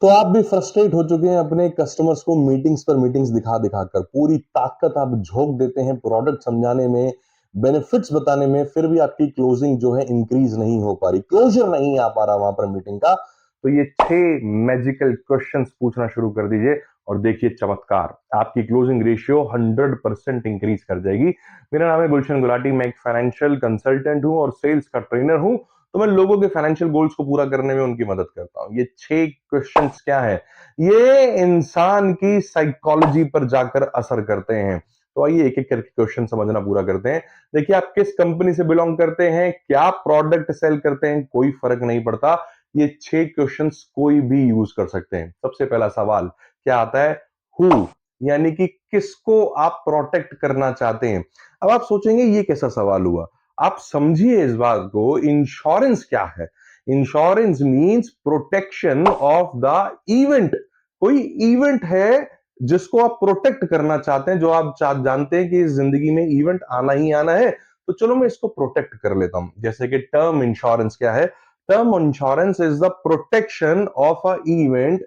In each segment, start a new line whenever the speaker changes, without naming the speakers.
तो आप भी फ्रस्ट्रेट हो चुके हैं अपने कस्टमर्स को मीटिंग्स पर मीटिंग्स दिखा दिखा कर, पूरी ताकत आप झोंक देते हैं प्रोडक्ट समझाने में, बेनिफिट्स बताने में, फिर भी आपकी क्लोजिंग जो है इंक्रीज नहीं हो पा रही, क्लोजर नहीं आ पा रहा वहां पर मीटिंग का। तो ये 6 मैजिकल क्वेश्चंस पूछना शुरू कर दीजिए और देखिए चमत्कार, आपकी क्लोजिंग रेशियो 100% इंक्रीज कर जाएगी। मेरा नाम है गुलशन गुलाटी, मैं एक फाइनेंशियल कंसल्टेंट हूं और सेल्स का ट्रेनर हूं। तो मैं लोगों के फाइनेंशियल गोल्स को पूरा करने में उनकी मदद करता हूं। ये 6 क्वेश्चंस क्या है? ये इंसान की साइकोलॉजी पर जाकर असर करते हैं। तो आइए एक एक करके क्वेश्चन समझना पूरा करते हैं। देखिए, आप किस कंपनी से बिलोंग करते हैं, क्या प्रोडक्ट सेल करते हैं, कोई फर्क नहीं पड़ता। ये 6 क्वेश्चंस कोई भी यूज कर सकते हैं। सबसे पहला सवाल क्या आता है? हु, यानी कि किसको आप प्रोटेक्ट करना चाहते हैं। अब आप सोचेंगे ये कैसा सवाल हुआ। आप समझिए इस बात को, इंश्योरेंस क्या है? Insurance means protection of the event. कोई इवेंट है जिसको आप प्रोटेक्ट करना चाहते हैं, जो आप जानते हैं कि इस जिंदगी में इवेंट आना ही आना है, तो चलो मैं इसको प्रोटेक्ट कर लेता हूं। जैसे कि टर्म इंश्योरेंस क्या है? Term insurance is the protection of a event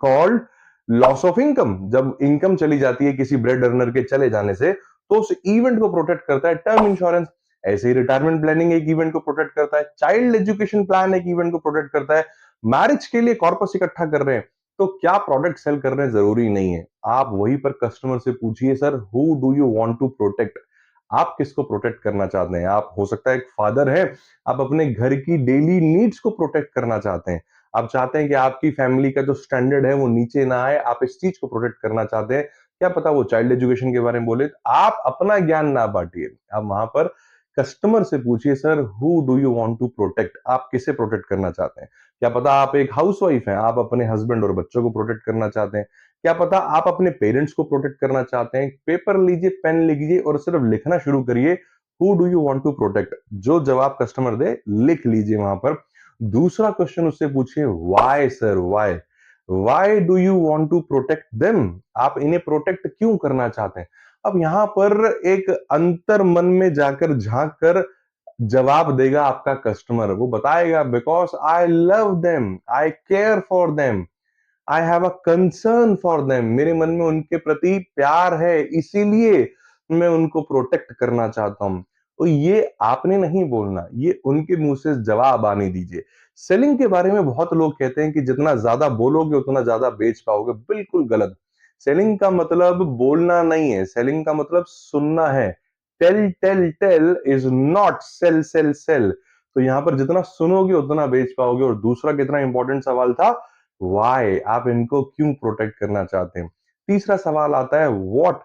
called loss of income. जब इनकम चली जाती है किसी ब्रेड अर्नर के चले जाने से, तो उस इवेंट को प्रोटेक्ट करता है टर्म इंश्योरेंस। ऐसे ही रिटायरमेंट प्लानिंग एक इवेंट को प्रोटेक्ट करता है, चाइल्ड एजुकेशन प्लान एक इवेंट को प्रोटेक्ट करता है, मैरिज के लिए कॉर्पस इकट्ठा कर रहे हैं, तो क्या प्रोडक्ट सेल करने जरूरी नहीं है। आप वहीं पर कस्टमर से पूछिए, sir who do you want to protect? आप किसको प्रोटेक्ट करना चाहते हैं? आप हो सकता है एक फादर है, आप अपने घर की डेली नीड्स को प्रोटेक्ट करना चाहते हैं। आप चाहते हैं कि आपकी फैमिली का जो स्टैंडर्ड है वो नीचे ना आए, आप इस चीज को प्रोटेक्ट करना चाहते हैं। क्या पता वो चाइल्ड एजुकेशन के बारे में बोले। आप अपना ज्ञान ना बांटिए, आप वहां पर कस्टमर से पूछिए, sir who do you want to protect? आप किसे प्रोटेक्ट करना चाहते हैं? क्या पता आप एक हाउसवाइफ हैं, आप अपने हस्बैंड और बच्चों को प्रोटेक्ट करना चाहते हैं। क्या पता आप अपने पेरेंट्स को प्रोटेक्ट करना चाहते हैं। पेपर लीजिए, पेन लीजिए और सिर्फ लिखना शुरू करिए, who do you want to protect. जो जवाब कस्टमर दे लिख लीजिए वहां पर। दूसरा क्वेश्चन उससे पूछिए, why sir, why? Why do you want to protect them? आप इन्हें प्रोटेक्ट क्यों करना चाहते हैं? अब यहां पर एक अंतर मन में जाकर झांक कर जवाब देगा आपका कस्टमर। वो बताएगा, because I love them, I care for them, I have a concern for them. मेरे मन में उनके प्रति प्यार है, इसीलिए मैं उनको प्रोटेक्ट करना चाहता हूं। तो ये आपने नहीं बोलना, ये उनके मुंह से जवाब आने दीजिए। सेलिंग के बारे में बहुत लोग कहते हैं कि जितना ज्यादा बोलोगे उतना ज्यादा बेच पाओगे। बिल्कुल गलत। सेलिंग का मतलब बोलना नहीं है, सेलिंग का मतलब सुनना है। Tell tell tell is not sell sell sell. तो यहां पर जितना सुनोगे उतना बेच पाओगे। और दूसरा कितना इंपॉर्टेंट सवाल था, वाई, आप इनको क्यों प्रोटेक्ट करना चाहते हैं। तीसरा सवाल आता है व्हाट,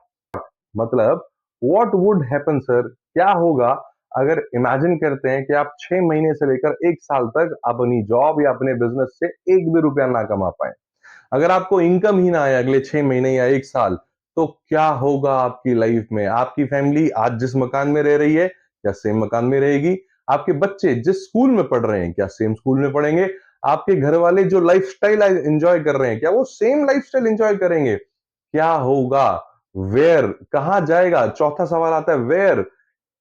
मतलब व्हाट वुड हैपन सर, क्या होगा अगर इमेजिन करते हैं कि आप 6 महीने से लेकर 1 साल तक अपनी जॉब या अपने बिजनेस से एक भी रुपया ना कमा पाए, अगर आपको इनकम ही ना आए अगले 6 महीने या 1 साल, तो क्या होगा आपकी लाइफ में? आपकी फैमिली आज जिस मकान में रह रही है क्या सेम मकान में रहेगी? आपके बच्चे जिस स्कूल में पढ़ रहे हैं क्या सेम स्कूल में पढ़ेंगे? आपके घर वाले जो लाइफस्टाइल एंजॉय कर रहे हैं क्या वो सेम लाइफस्टाइल एंजॉय करेंगे? क्या होगा? वेयर, कहां जाएगा? चौथा सवाल आता है वेयर,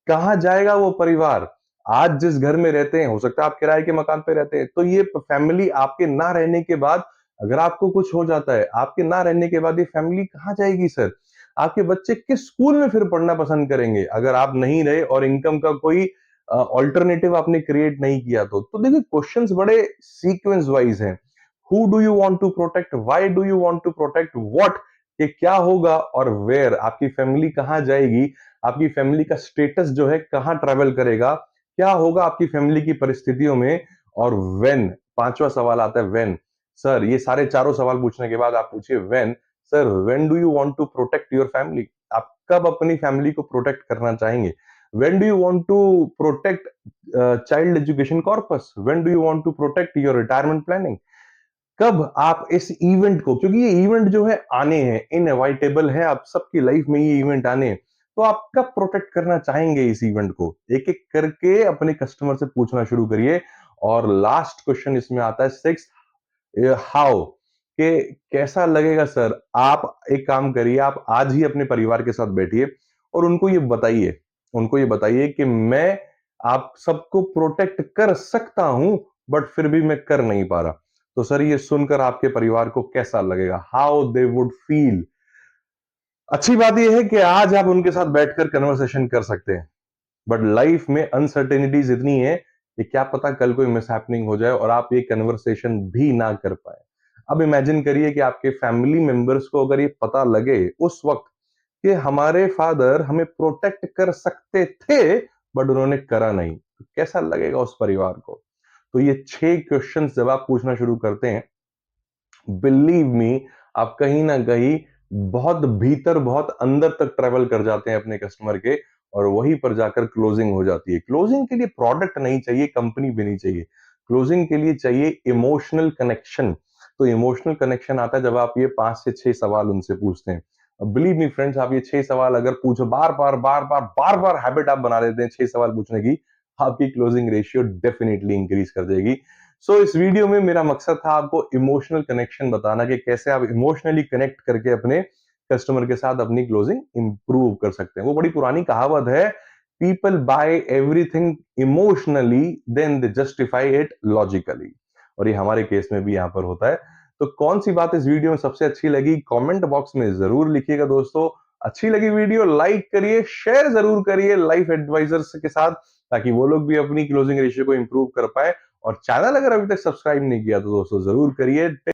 कहां जाएगा वो परिवार? आज जिस घर में रहते हैं, हो सकता है आप किराए के मकान पे रहते हैं, तो ये फैमिली आपके ना रहने के बाद, अगर आपको कुछ हो जाता है, आपके ना रहने के बाद ये फैमिली कहां जाएगी सर? आपके बच्चे किस स्कूल में फिर पढ़ना पसंद करेंगे अगर आप नहीं रहे और इनकम का कोई ऑल्टरनेटिव आपने क्रिएट नहीं किया? तो देखिए, क्वेश्चंस बड़े सीक्वेंस वाइज हैं। Who do you want to protect, why do you want to protect, what, ये क्या होगा, और वेयर, आपकी फैमिली कहां जाएगी, आपकी फैमिली का स्टेटस जो है कहां ट्रेवल करेगा, क्या होगा आपकी फैमिली की परिस्थितियों में, और व्हेन, पांचवा सवाल आता है व्हेन। सर ये सारे चारों सवाल पूछने के बाद आप पूछिए when, sir when do you want to protect your family? आप कब अपनी फैमिली को प्रोटेक्ट करना चाहेंगे? When do you want to protect child education corpus? When do you want to protect your retirement planning? कब आप इस इवेंट को, क्योंकि ये इवेंट जो है आने हैं, इनएविटेबल है, आप सबकी लाइफ में ये इवेंट आने हैं, तो आप कब प्रोटेक्ट करना चाहेंगे इस इवेंट को? एक एक करके अपने कस्टमर से पूछना शुरू करिए। और लास्ट क्वेश्चन इसमें आता है सिक्स, हाउ, के कैसा लगेगा सर? आप एक काम करिए, आप आज ही अपने परिवार के साथ बैठिए और उनको ये बताइए, उनको ये बताइए कि मैं आप सबको प्रोटेक्ट कर सकता हूं, बट फिर भी मैं कर नहीं पा रहा। तो सर ये सुनकर आपके परिवार को कैसा लगेगा? How they would feel? अच्छी बात यह है कि आज आप उनके साथ बैठकर कन्वर्सेशन कर सकते हैं, बट लाइफ में अनसर्टेनिटीज इतनी है कि क्या पता कल कोई मिसहैपनिंग हो जाए और आप ये कन्वर्सेशन भी ना कर पाए। अब इमेजिन करिए कि आपके फैमिली मेंबर्स को अगर ये पता लगे उस वक्त कि हमारे फादर हमें प्रोटेक्ट कर सकते थे बट उन्होंने करा नहीं, तो कैसा लगेगा उस परिवार को? तो ये 6 क्वेश्चंस जब आप पूछना शुरू करते हैं, बिलीव मी, आप कहीं ना कहीं बहुत भीतर, बहुत अंदर तक ट्रेवल कर जाते हैं अपने कस्टमर के, और वहीं पर जाकर क्लोजिंग हो जाती है। क्लोजिंग के लिए प्रोडक्ट नहीं चाहिए, कंपनी भी नहीं चाहिए, क्लोजिंग के लिए चाहिए इमोशनल कनेक्शन। तो इमोशनल कनेक्शन आता है जब आप ये 5 से 6 सवाल उनसे पूछते हैं। बिलीव मी फ्रेंड्स, आप ये 6 सवाल अगर पूछो, बार बार बार बार बार बार हैबिट आप बना लेते हैं 6 सवाल पूछने की, आपकी क्लोजिंग रेशियो डेफिनेटली इंक्रीज कर देगी। इस वीडियो में मेरा मकसद था आपको इमोशनल कनेक्शन बताना कि कैसे आप इमोशनली कनेक्ट करके अपने कस्टमर के साथ अपनी क्लोजिंग इंप्रूव कर सकते हैं। वो बड़ी पुरानी कहावत है, people buy everything emotionally then they justify it logically, और ये हमारे केस में भी यहां पर होता है। तो कौन सी बात इस वीडियो में सबसे अच्छी लगी, कमेंट बॉक्स में जरूर लिखिएगा दोस्तों। अच्छी लगी वीडियो लाइक करिए, शेयर जरूर करिए लाइफ एडवाइजर्स के साथ, ताकि वो लोग भी अपनी क्लोजिंग रेशियो को इंप्रूव कर पाए। और चैनल अगर अभी तक सब्सक्राइब नहीं किया तो दोस्तों जरूर करिए।